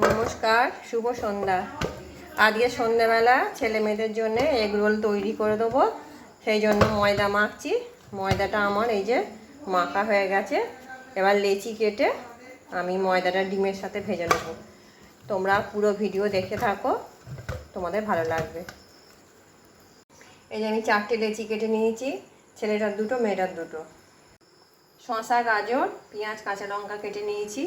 নমস্কার, শুভ সন্ধ্যা। আজকে সন্ধ্যাবেলা ছেলে মেয়েদের জন্য এগ রোল তৈরি করে দেবো, সেই জন্য ময়দা মাখছি। ময়দাটা আমার এই যে মাখা হয়ে গেছে। এবার লেচি কেটে আমি ময়দাটা ডিমের সাথে ভেজে নেব। তোমরা পুরো ভিডিও দেখে থাকো, তোমাদের ভালো লাগবে। এই যে আমি 4টে লেচি কেটে নিয়েছি, ছেলেটার 2টো, মেয়েটার 2টো। শসা, গাজর, পেঁয়াজ, কাঁচা লঙ্কা কেটে নিয়েছি।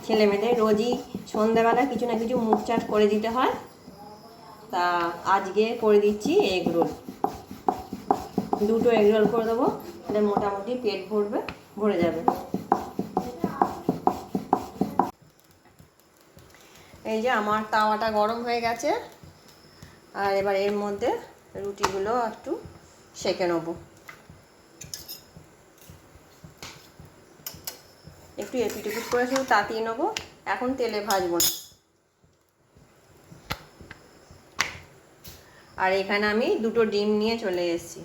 ছেলে মেয়েদের রোজই সন্ধ্যাবেলা কিছু না কিছু মুখ চাট করে দিতে হয়, তা আজকে করে দিচ্ছি এগ রোল। 2টো এগ রোল করে দেবো, তাহলে মোটামুটি পেট ভরে যাবে। এই যে আমার তাওয়াটা গরম হয়ে গেছে, আর এবার এর মধ্যে রুটিগুলো একটু সেঁকে নেব। একটু এপিট এপিট করে শুধু তাতিয়ে নেবো, এখন তেলে ভাজবো না। আর এখানে আমি 2টো ডিম নিয়ে চলে এসেছি।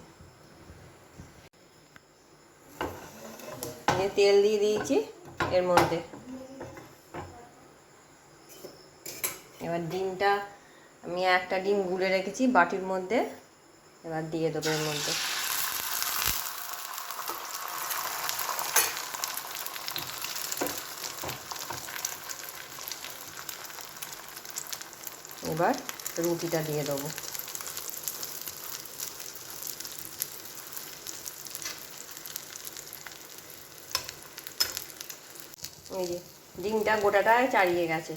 তেল দিয়ে দিয়েছি এর মধ্যে। এবার ডিমটা আমি একটা ডিম গুলে রেখেছি বাটির মধ্যে, এবার দিয়ে দেবো এর মধ্যে। এবার রুটিটা দিয়ে দেবো। এই যে ডিমটা গোটাটায় চাড়িয়ে গেছে।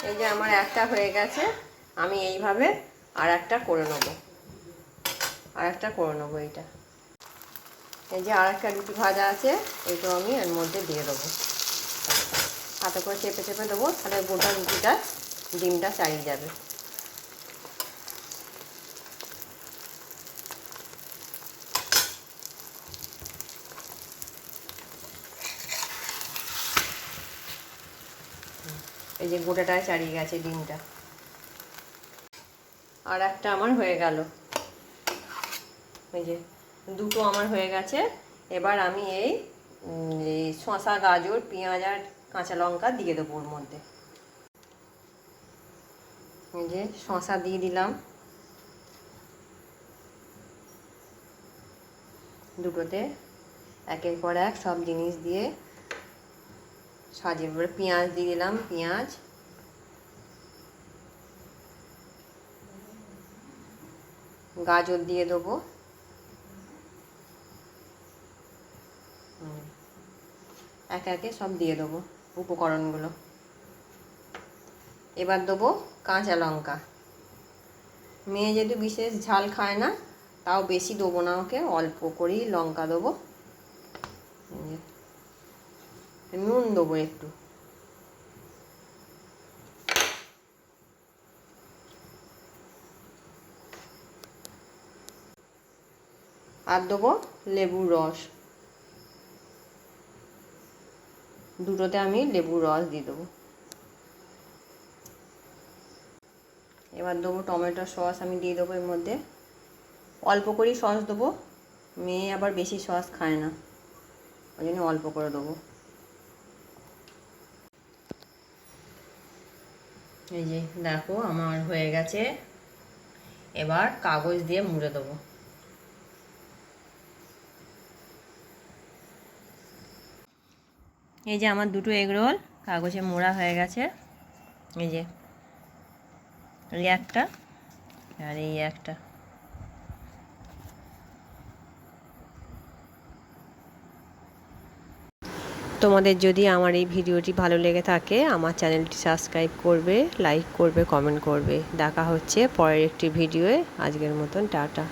এই যে আমার একটা হয়ে গেছে, আমি এইভাবে আর একটা করে নেবো। এইটা। এই যে আর একটা রুটি ভাজা আছে, এইটাও আমি এর মধ্যে দিয়ে দেবো। হাতে করে চেপে চেপে দেবো, তাহলে গোটা রুটিটা ডিমটা চাড়িয়ে যাবে। এই যে গোটাটায় চাড়িয়ে গেছে ডিমটা। আর একটা আমার হয়ে গেল। এই যে 2টো আমার হয়ে গেছে। এবার আমি এই শসা, গাজর, পেঁয়াজ আর কাঁচা লঙ্কা দিয়ে দেবো ওর মধ্যে। এই যে শসা দিয়ে দিলাম 2টোতে, একের পর এক সব জিনিস দিয়ে সাজিয়ে। এবার পেঁয়াজ দিয়ে দিলাম, পেঁয়াজ, গাজর দিয়ে দেবো, একে একে সব দিয়ে দেবো উপকরণগুলো। এবার দেবো কাঁচা লঙ্কা। মেয়ে যেহেতু বিশেষ ঝাল খায় না, তাও বেশি দেবো না, ওকে অল্প করেই লঙ্কা দেবো। নুন দেবো একটু। আর দেবো লেবুর রস। 2টোতে আমি লেবুর রস দিয়ে দেবো। এবার দেবো টমেটো সস, আমি দিয়ে দেবো এর মধ্যে। অল্প করেই সস দেবো, মেয়ে আবার বেশি সস খায় না, ওই জন্য অল্প করে দেবো। এই যে দেখো আমার হয়ে গেছে। এবার কাগজ দিয়ে মুড়ে দেবো। এই যে আমার 2টো এগ রোল কাগজে মোড়া হয়ে গেছে। এই যে এই একটা আর এই একটা। তোমাদের যদি আমার এই ভিডিওটি ভালো লেগে থাকে, আমার চ্যানেলটি সাবস্ক্রাইব করবে, লাইক করবে, কমেন্ট করবে। দেখা হচ্ছে পরের একটি ভিডিওয়ে। আজকের মতন টাটা।